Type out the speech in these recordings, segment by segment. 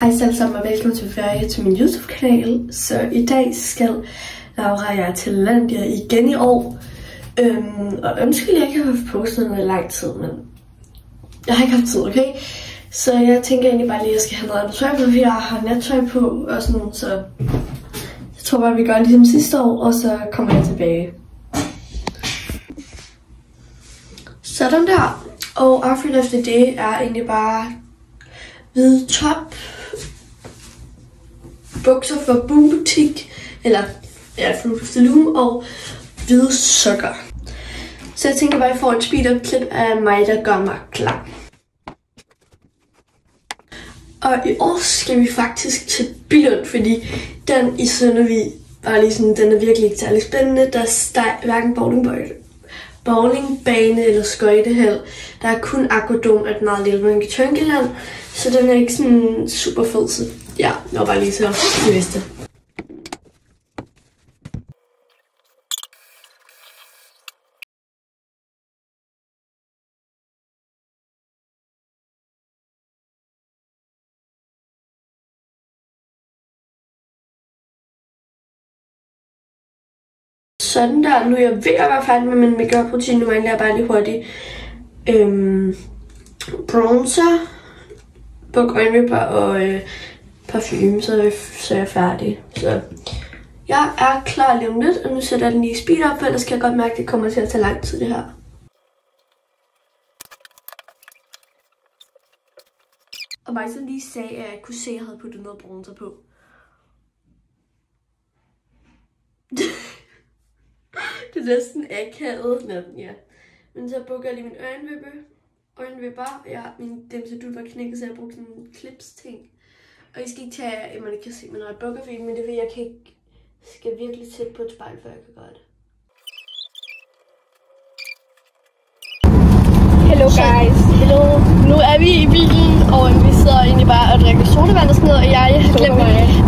Hej alle sammen og velkommen til min YouTube-kanal. Så i dag skal Laura og jeg til Lalandia igen i år. Og undskyld, jeg ikke har haft postet noget i lang tid, men jeg har ikke haft tid, okay? Så jeg tænker egentlig bare lige, at jeg skal have noget andet tøj på, fordi jeg har nattøj på og sådan noget. Så jeg tror bare, vi gør det ligesom sidste år, og så kommer jeg tilbage. Sådan der. Og outfit efter det er egentlig bare hvid top, bukser fra Boom Boutique, eller ja, Fruit of the Loom, og hvide sokker. Så jeg tænker bare, at jeg får et speed-up klip af mig, der gør mig klar. Og i år skal vi faktisk til Billund, fordi den i Søndervig var lige sådan, den er virkelig ikke særlig spændende. Der er hverken bowlingbane eller skøjtehal. Der er kun Aquadome, et meget lille mønke Tønkeland, så den er ikke sådan super fed. Så ja, jeg var bare lige så I vidste. Sådan der, nu er jeg ved at være færdig med min makeup rutine. Nu mangler jeg bare lige hurtigt bronzer, buk øjenvipper og parfume, så er jeg færdig. Så jeg er klar lige om lidt, og nu sætter jeg den lige i speed up, for ellers kan jeg godt mærke, at det kommer til at tage lang tid det her. Og mig så lige sagde, at jeg kunne se, at jeg havde puttet noget bronzer på. Det er næsten akavet, men ja. Men så bukker jeg lige min øjenvipper, og jeg har min dimsedut var knækket, så jeg har brugt sådan en clips-ting. Og I skal ikke tage, at man ikke kan se mig, når jeg bukker, fordi men det vil jeg kan ikke, skal virkelig tæt på et spejl, før jeg kan gøre det. Hello guys. Hello. Nu er vi i bilen, og vi sidder egentlig bare og drikker sodavand og sådan noget, og jeg har glemt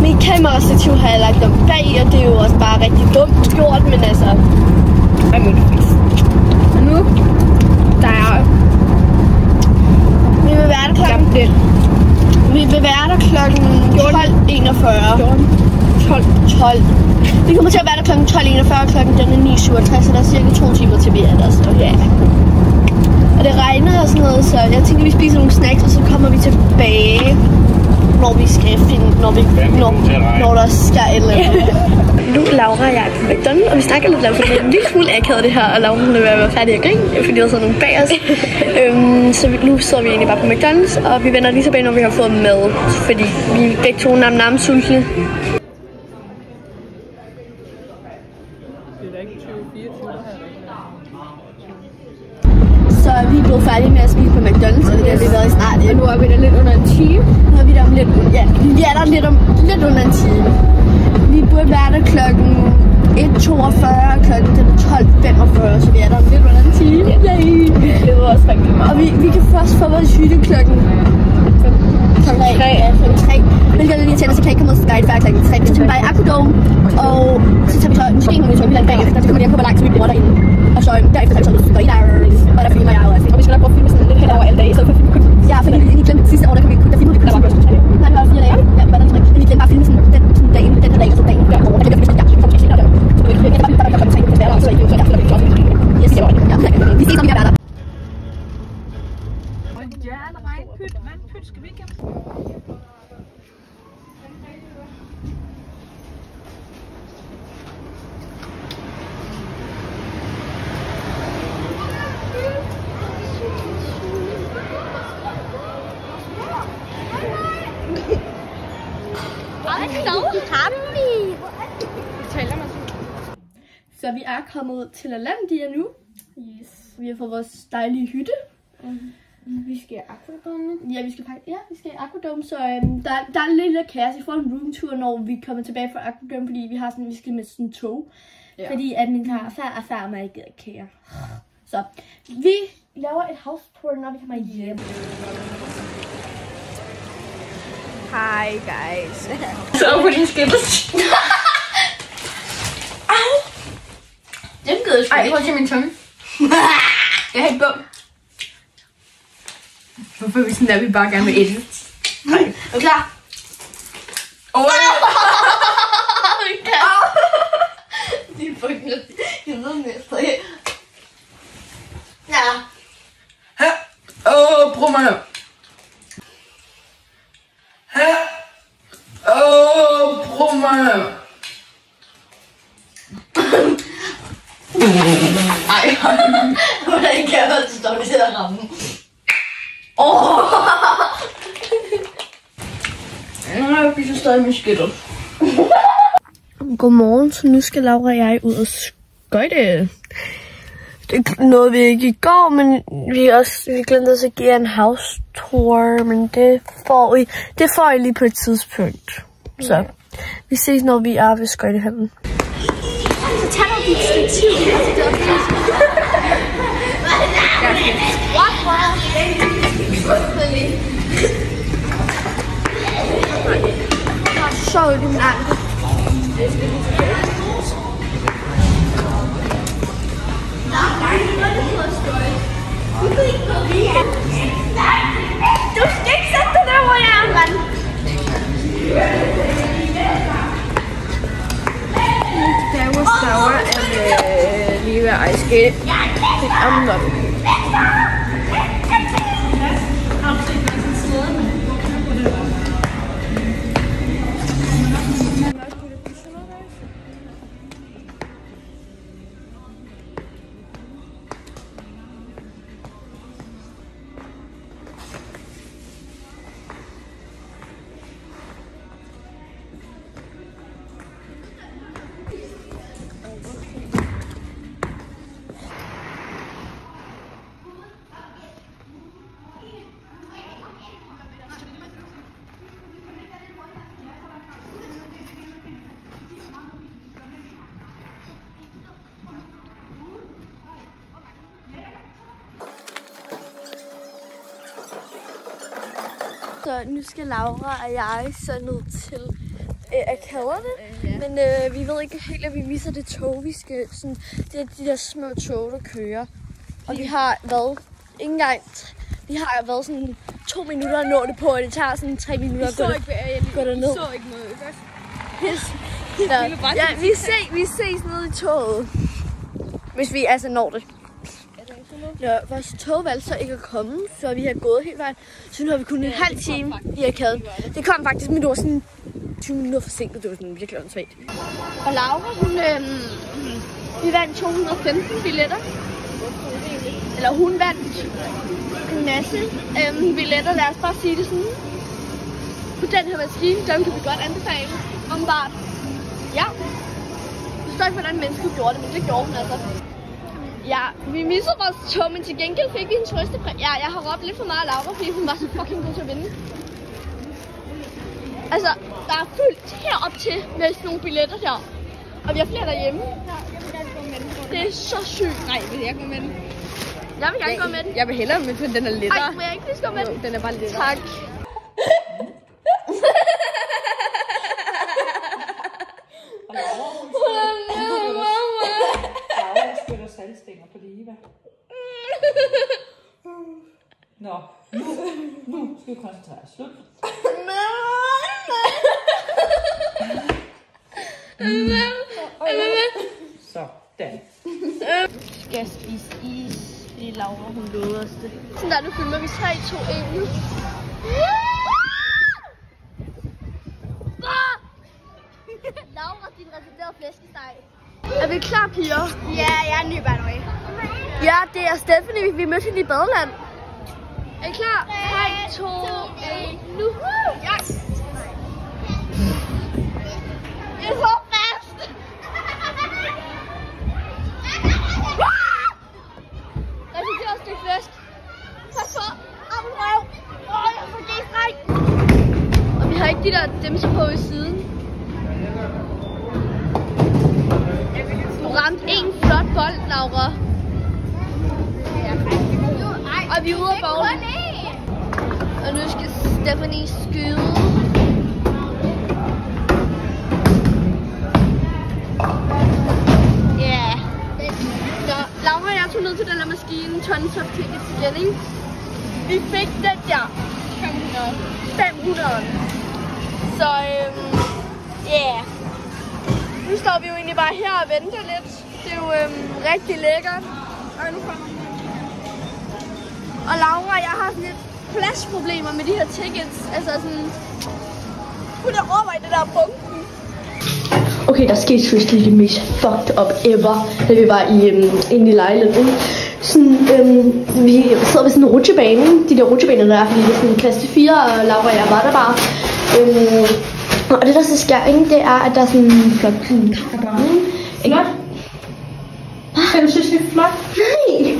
min kamerastativ har jeg lagt om bag, og det er jo også bare rigtig dumt gjort, men altså, I'm gonna fix. Og nu, der er vi vil være der klokken 12.41. 12. Vi kommer til at være der klokken 12.41, klokken den er 9.57, så der er cirka 2 timer til vi er der, så ja. Og det regner og sådan noget, så jeg tænker, vi spiser nogle snacks, og så kommer vi tilbage, når vi skal finde, når der skal et eller andet. Nu er Laura og jeg på McDonald's, og vi snakker lidt lavt, for det er en lille smule akavet det her, og Laura hun er ved at være færdig at grine, fordi der sidder nogle bag os. Så nu sidder vi egentlig bare på McDonald's, og vi vender lige tilbage, når vi har fået mad, fordi vi er begge to nærmest sultne. Så vi er blevet færdige med at spise på McDonald's, og det har vi været i snart. Ja, nu er vi der lidt under en time. Nu er vi der om lidt, ja, vi er der lidt under en time. Vi burde være der klokken 1.42, klokken 12.45, så vi er der om lidt under en time. Ja, vi glæder os rigtig meget. Og vi kan først få vores hytte klokken 3. Ja, klokken 3. Men det er lige tænder, så kan jeg ikke komme ud til Skype før klokken 3. Så tager vi bare i Aquadome, og så tager vi så måske nogle tøjmiddel bagefter, så kommer vi hjem på, hvor lang tid vi bruger derinde. Og så derefter tager vi så noget og der filmer jeg jo altså. Og vi skal nok prøve at filme sådan lidt hen over alle dage, så vi kun... Ja, fordi vi glemte sidste år, der filmede vi kun der var børste. Nej, det var 4 dage. Ja, det var den 3. Men vi glemte bare at filme sådan dagen, den her dag, og så dagen derovre. Og det kan vi ja, vi kommer til at se der. Så vi kan bare filme der klokken 3, hvis det er der, så ikke så derfor er det flot. Yes, det var det. Ja, vi ses, når vi er der. Og ja, der var en vandpyt, skal vi ikke have? Så vi er kommet til Lalandia nu. Yes. Vi har fået vores dejlige hytte. Vi skal i Aquadome. Ja, vi skal i Aquadome, så der er lidt af kaos. Vi får en roomtour, når vi kommer tilbage fra Aquadome, fordi vi skal med sådan en tog. Ja. Fordi at min far mig ikke gider kære. Så vi laver et house tour, når vi kommer hjem. Hi guys. Så på din skæbes. Au! Den gød sgu. Ej, prøv at se min tunge. Jeg har ikke bum. Hvorfor vi sådan der, vi bare gerne vil ende. Nej. Er du klar? De fucking næste. Ja. Her. Prøv mig her. Her. Prøv mig her. Ej, hvordan kan jeg stå til at ramme? Jeg spiser stadig med skittet. Godmorgen, så nu skal Laura og jeg ud og skøjte. Det nåede vi ikke i går, men vi glemte os at give en house tour, men det får I lige på et tidspunkt. Så vi ses, når vi er ved skøjtehallen. Så tag dig dit stativ. Så din ankel. Du skal ikke sætte dig der, hvor jeg er, mand. Der var sauer lige ved ice skate. Det er amnot. Så nu skal Laura og jeg så ned til Arkaderne, men vi ved ikke helt, at vi misser det tog. Vi skal sådan, det er de der små tog, der kører. Og vi har været sådan 2 minutter at nå det på, og det tager sådan 3 minutter at gå derned. Vi så ikke noget først. Ja, vi ses nede i toget, hvis vi altså når det. Ja, vores tog valgte så ikke at komme, så vi har gået helt vejen. Så nu har vi kun en halv time i Arkaden. Det kom faktisk, men det var sådan 20 minutter forsinket. Det var sådan virkelig åndssvagt. Og Laura, vi vandt 215 billetter. Eller hun vandt en masse billetter, lad os bare sige det sådan. På den her maskine, den kan vi godt anbefale. Åbenbart. Ja. Jeg forstår ikke, hvordan mennesket gjorde det, men det gjorde hun altså. Ja, vi missede vores tog, men til gengæld fik vi en trøstepræmie. Ja, jeg har råbt lidt for meget af Laura, fordi hun var så fucking god til at vinde. Altså, der er fyldt herop til med sådan nogle billetter her. Og vi har flere derhjemme. Det er så sygt. Nej, vil jeg gå med den? Jeg vil gerne gå med den. Jeg vil hellere med den, den er lettere. Ej, må jeg ikke lige gå med den? Den er bare lettere. Tak. Salgstænger på Liva. Nå, nu skal vi koncentrere os. Slut. Sådan. Skal jeg spise is, fordi Laura hun lovede os det. Sådan der, nu filmer vi 3, 2, 1 nu. Laura, din reserverede flæskesteg. Er vi klar, piger? Ja, jeg er ny, by the way. Ja, det er Stephanie. Vi mødte hende i badeland. Er I klar? 3, 2, 1, nu. Ja. Det er så fast. Reserverede stykke flæsk. Tak for. Armen røv. Jeg får G-streng. Og vi har ikke de der dimser på i siden. Du ramte en flot bold, Laura. Og vi er ude af bagen. Og nu skal Stephanie skyde. Ja. Så Laura og jeg tog ned til den der maskine, tons of tickets igen, ikke? Vi fik den der. 500. Så nu står vi jo egentlig bare her og venter lidt. Det er jo rigtig lækkert. Og nu kommer vi. Og Laura, jeg har sådan lidt pladsproblemer med de her tickets. Altså sådan... Hun er over i det der bunken. Okay, der skete selvfølgelig det mest fucked up ever, da vi var inde i lejligheden. Sådan, vi sad ved sådan en rutsjebane. De der rutsjebaner der er, fordi det er sådan klasse 4, og Laura og jeg var der bare. Og det der så sker, ikke, det er, at der er sådan en flot karakter. Flot? Kan du synes, det er flot? Nej!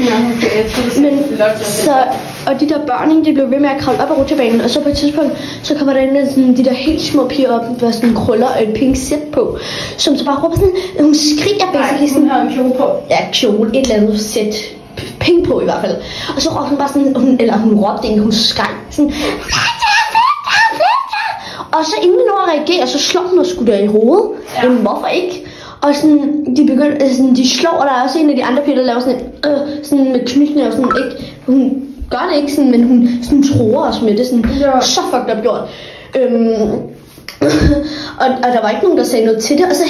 Men så, og de der børn, ikke, de blev ved med at kravle op af rutsjebanen, og så på et tidspunkt, så kommer der ind sådan, de der helt små piger op, med sådan krøller og en pink sæt på, som så bare råber sådan, hun skriger basically sådan. Hun har en kjole på. Ja, kjole, et eller andet sæt pink på i hvert fald. Og så råbte hun bare sådan, hun råbte ikke, hun skreg sådan, og så inden vi når at reagere, så slår hun og skutter i hovedet. Ja. Jamen, hvorfor ikke? Og sådan, de begynder, sådan, de slår, og der er også en af de andre piger, der laver sådan med knytene og sådan, ikke, hun gør det ikke sådan, men hun sådan tror os med det, sådan, så fucked up gjort. Og der var ikke nogen, der sagde noget til det, og så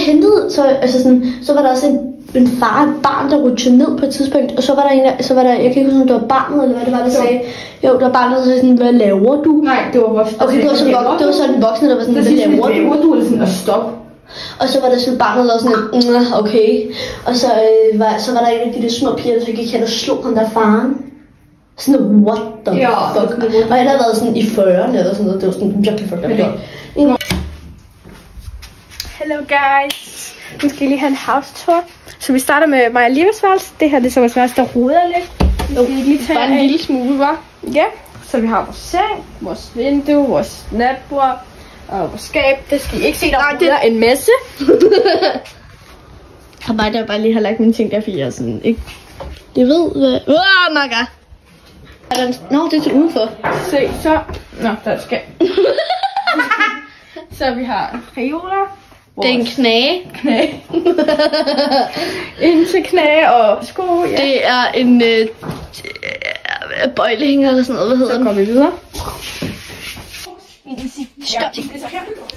var der også en far, et barn, der rutsjede ned på et tidspunkt, og så var der, jeg kan ikke huske, om det var barnet, eller hvad det var, der sagde, jo, der var barnet, der sagde sådan, hvad laver du? Nej, det var voksne. Okay, det var sådan en voksne, der var sådan, hvad laver du? Eller sådan, at stoppe. Og så var der sådan barnet, der var sådan, okay, og så var der en af de der små piger, der så gik hen og slog ham der faren. Sådan, what the fuck? Og han havde været sådan i 40'erne eller sådan noget, det var sådan virkelig fucked up. Hello guys, nu skal I lige have en house tour. Så vi starter med mig og Livets værelse. Det her det er så vores værelse, der roder lidt. Nu skal lige tage bare en lille smule, var. Ja, så vi har vores seng, vores vindue, vores natbord og vores skab. Det skal I ikke se, der er en masse. Og mig der bare lige har lagt mine ting der, fordi jeg er sådan ikke... Det ved hvad... Maga! Nå, det er til udenfor. Se, så... Nå, der er et skab. Så vi har reoler. Det er en knage. Indtil knage og sko, ja. Det er en bøjlehænger eller sådan noget, hvad hedder den? Så går vi videre.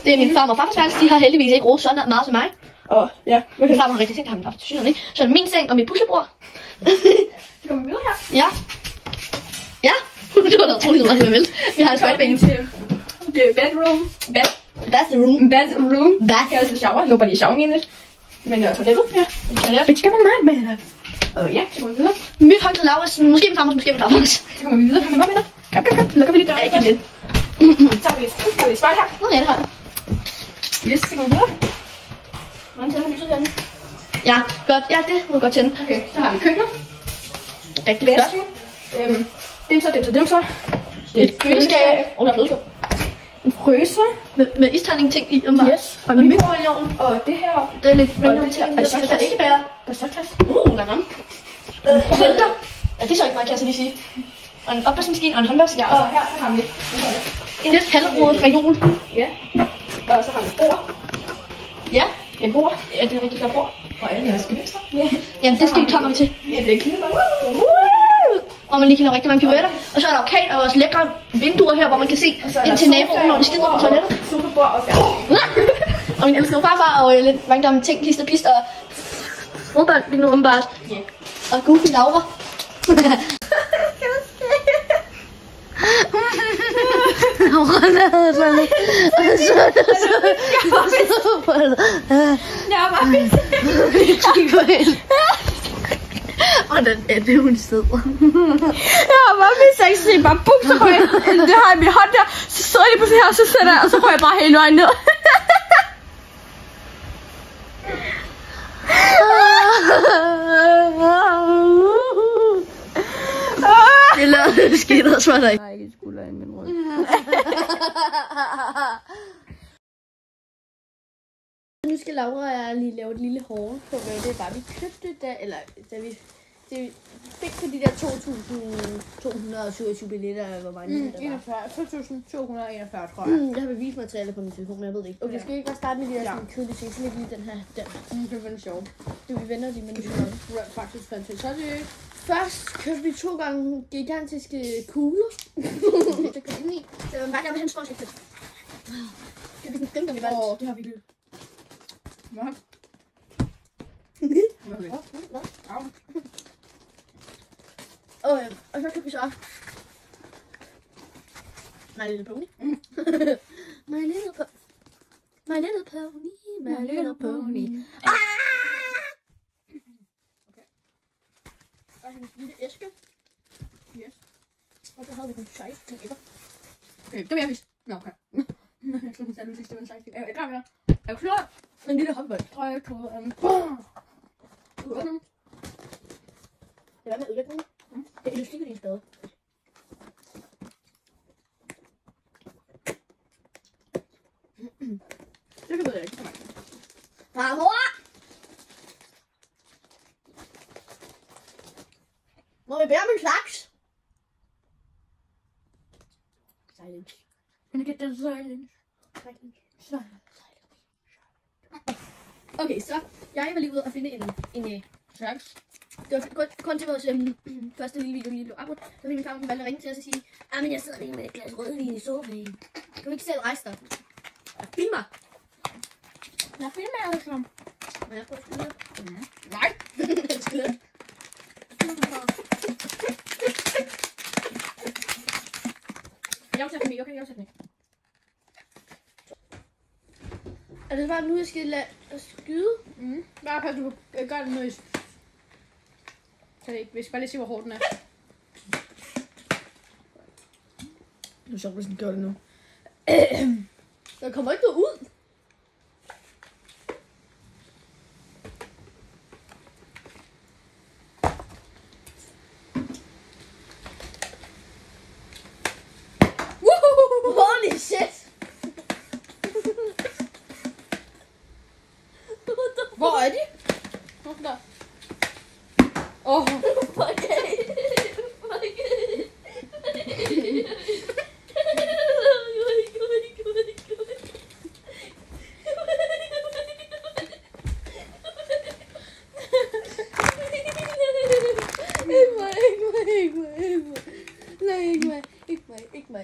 Det er min farmor og farfars værelse. De har heldigvis ikke rost så meget som mig. Og ja. Min farmor har rigtig seng, der har min farfars ikke. Så er det min seng og mit puslebord. Så kommer vi videre her. Ja. Ja. Det var da utroligt meget, jeg vil. Vi har en spejlbænk. Det er bedroom. Bathroom. Bath. Jeg er så shower. Jeg håber, de er shower lidt. Men jeg er toilettet. Ja. Det skal man meget med. Ja, så går vi videre. Mit håndklæde Lauras. Måske min farmors, måske min farfars. Så kommer vi videre. Kom med dig. Kom. Lukker vi lige døren. Ikke lidt. Så har vi spejl her. Nå ja, det har jeg. Yes, så går vi videre. Hvordan tænder lyset herinde? Ja, godt. Ja, det må godt tænde. Okay, så har vi køkkenet. Rigtig godt. Dem så. Et køleskab. Og der er flødeskab. En fryser. Med isterning ting i, om Yes. Og en mikroovn. Og det her. Det er lidt random ting. Og det er ikke bære. Der er såkast. Hvad er venter. Ja, det er så ikke meget, kan jeg så lige sige. Og en opvaskemaskine og en håndvask. Ja, og her så har vi en lidt halvrodet reol. Ja. Og så har vi et bord. Ja. Et bord. Ja, det er rigtig godt bord. Og alle jeres gevinster. Ja. Jamen, det skal vi komme til. Ja, det er kniver. Og man lige kan lave rigtig mange pirouetter. Og så er der orkan og vores lækre vinduer her, hvor man kan se ind til naboen, når de skider på toilettet. Superbord og færdig. Og min elskede farfar og lidt mange der ting, pist og pist og fodbold lige nu åbenbart. Ja. Og Goofy Laura. Laura lavede sådan lidt. Jeg var bare kig på hende. Hvordan er det, hun sidder? Jeg har bare min sexy, bare bukser på hende. Det har jeg i min hånd der. Så sidder jeg på det her, og så sætter jeg, og så får jeg bare hele vejen ned. Det lavede det skidt også for dig. Nej, ikke skulder i min rød. Nu skal Laura og jeg lige lave et lille haul på, hvad det var, vi købte da vi fik på de der 2.227 billetter, hvor mange det var. 2.241, tror jeg. Jeg har bevismateriale på min telefon, men jeg ved det ikke. Okay, skal vi ikke bare starte med de der sådan kedelige ting? Så lægger lige den her der. Det var sjovt. Vi vender de, men Det var faktisk fantastisk. først købte vi 2 gange gigantiske kugler. Det går ind i. Det var bare der med hans forskning. Det vi dem, der vi valgte. Det har vi lidt. Og så kan vi så My Little Pony. My Little Pony. My Little Pony. My Little Pony. Okay. Og en lille æske. Yes. Og så havde vi den 16 etter. Okay, det vil jeg vise. Nå, okay. Jeg tror, den sagde, det var en 16. Er jeg klar med dig? Er du klar? En lille håndbold. Tror jeg på. Du åbner den. Det er med ødelægning. Det er elastik i din spade. Det kan jeg ikke. Farmor! Må vi bære min slags? Silence. Can I get the silence? Silence. Okay, så jeg var lige ude og finde en slags. Det var kun til vores første lille video, lige blev afbrudt. Så fik min far valgte at ringe til os og sige, men jeg sidder lige med et glas rødvin i sofaen. Kan du ikke selv rejse dig? Jeg filmer. Jeg filmer altså. Må jeg prøve at skyde? Nej. Jeg skyder. Jeg afsætter mig, okay? Jeg afsætter mig. Er det bare nu, jeg skal lade skyde? Bare pas, du gør det nøjes. Så det ikke, hvis bare lige se, hvor hårdt den er. Det er sjovt, hvis den gør det nu. Der kommer ikke noget ud. Holy shit! Hvor er de? Hvorfor der?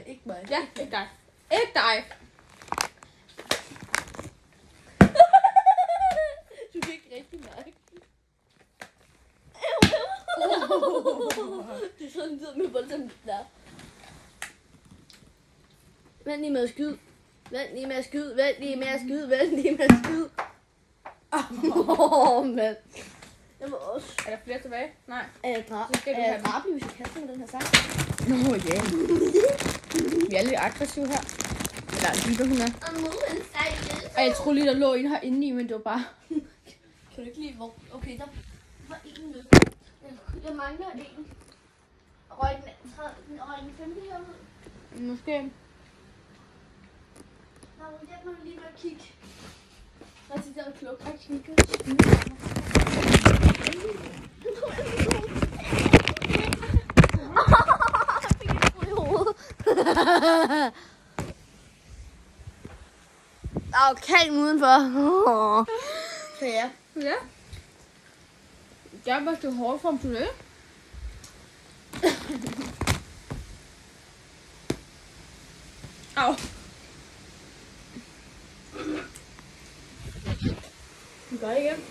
Ikke mig. Ja, ikke dig. Ikke dig. Du kan ikke rigtig mærke. Det er sådan noget med voldsomt der. Vent lige med at skyde. Vent lige med at skyde. Mand. Jeg må også. Er der flere tilbage? Nej. Er jeg drabelig, hvis jeg kaster med den her sang? Nå ja. Vi er lidt aggressive her. Eller Liebe, hun er. Og jeg tror lige, der lå en herinde i, men det var bare... Kan du ikke lide, hvor... Okay, der var en med. Jeg mangler en. Røg den femte herude? Måske. Jeg må lige med at kigge. Lad os sige, der er kluk. Jeg kigger. Der er jo kalm udenfor. Så ja. Ja. Jeg var til hårdt frem til det. Au. Du gør det igen.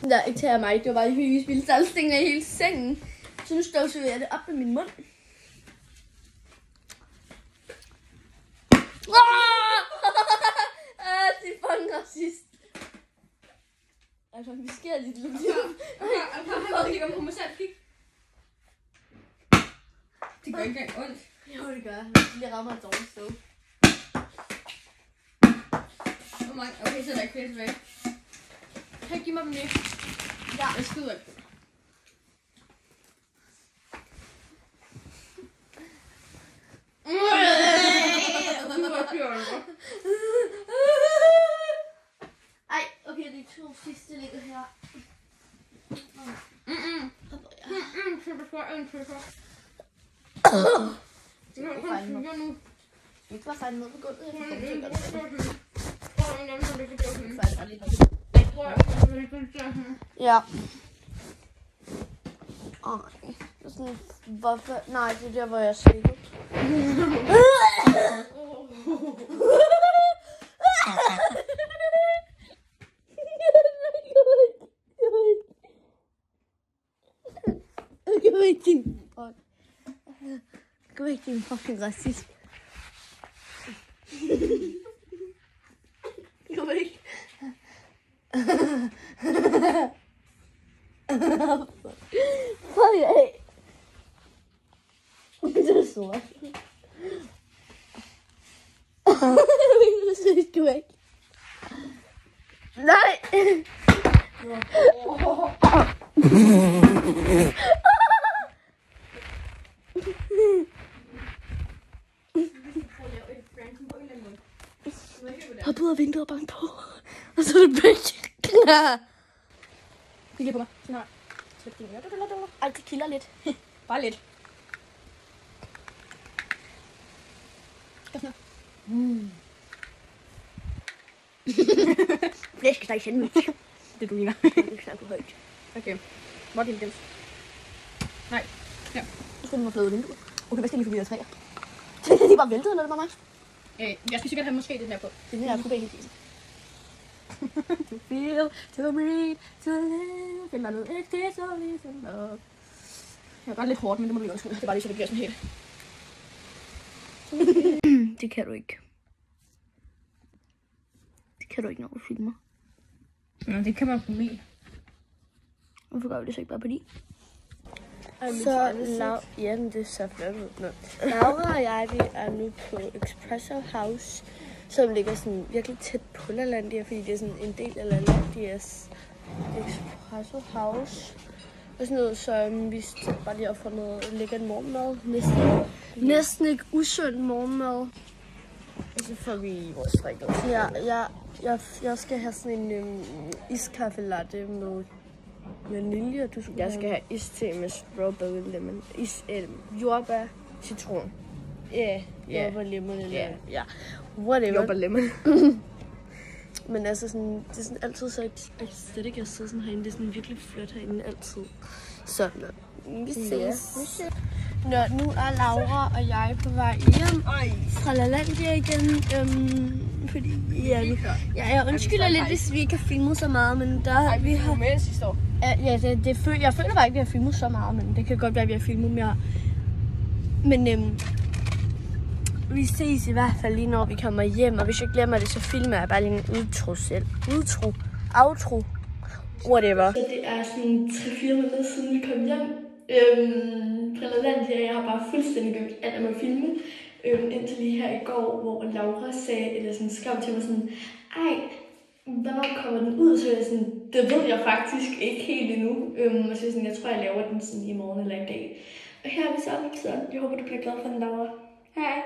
Nej, ikke tager mig. Det var bare en hyggelig spil. Så stænger i hele sengen. Så nu støvsuger jeg det op med min mund. Det er fucking racist. Altså, vi sker lidt lidt. Jeg kigger på mig selv. Kig. Det gør ikke engang ondt. Jo, det gør. Jeg rammer et dårligt sted. Okay, så er der ikke flere tilbage. Kan du give mig dem lige? Ja. Jeg skyder ikke. Ej, okay, de to sidste ligger her. Så du skal en trykker. Nu. Ikke bare fejle ned på gulvet. Ja. Ej, sådan, hvorfor? Nej, det er der, hvor jeg slikker. væk, din... Gå væk, din fucking racist. Gå væk. Fuck af. Det er sort. Gå væk. Nej. Hop ud af vinduet og bank på. Og så er det bæk. Kig lige på mig. Sådan her. Slip din øre. Ej, det kilder lidt. Bare lidt. Skal sådan her. Flæskesteg sandwich. Det du ligner. Det snakker højt. Okay. Hvor er det igen? Nej. Ja. Nu skal du have flået vinduet. Okay, hvad skal lige forbi der træer? Tænk, at de bare væltede, når det var mig. Jeg skal sikkert have måske det der på. Det er den her kubæk i tiden. To feel, to breathe, to live. Find noget ægte, så ligesom love. Jeg gør lidt hårdt, men det må du ikke undskylde. Det er bare lige så det bliver sådan helt. Det kan du ikke. Det kan du ikke, når du filmer. Nå, det kan man på min. Hvorfor gør vi det så ikke bare på din? Så ja, men det ser flot ud. Laura og jeg, vi er nu på Espresso House, som ligger sådan virkelig tæt på LaLandia, fordi det er sådan en del af LaLandias Espresso House. Og sådan noget, så vi står bare lige op for noget lækkert morgenmad. Næsten ikke usund morgenmad. Og så får vi vores strikker. Jeg skal have sådan en iskaffe latte med vanilje. Jeg skal have iste med strawberry lemon. Jordbær, citron. Jordbær, lemon eller... Ja, whatever. Jordbær lemon. Men altså sådan, det er sådan altid så æstetik at sidde sådan herinde. Det er sådan virkelig flot herinde altid. Så vi ses. Nu er Laura og jeg på vej hjem fra LaLandia igen. Fordi jeg undskylder lidt, hvis vi ikke har filmet så meget, men vi har med sidste år. Jeg føler bare ikke, at vi har filmet så meget, men det kan godt være, at vi har filmet mere. Men vi ses i hvert fald lige når vi kommer hjem, og hvis jeg glemmer det, så filmer jeg bare lige en outro selv. Outro, whatever. Så det er sådan 3-4 minutter siden vi kom hjem fra LaLandia. Jeg har bare fuldstændig glemt alt om at filme. Indtil lige her i går, hvor Laura sagde, eller sådan skrev til mig sådan, ej, hvornår kommer den ud? Så jeg sådan, det ved jeg faktisk ikke helt endnu. Og så sådan, jeg tror, jeg laver den sådan i morgen eller i dag. Og her er vi så. Jeg håber, du bliver glad for den, Laura. Hej.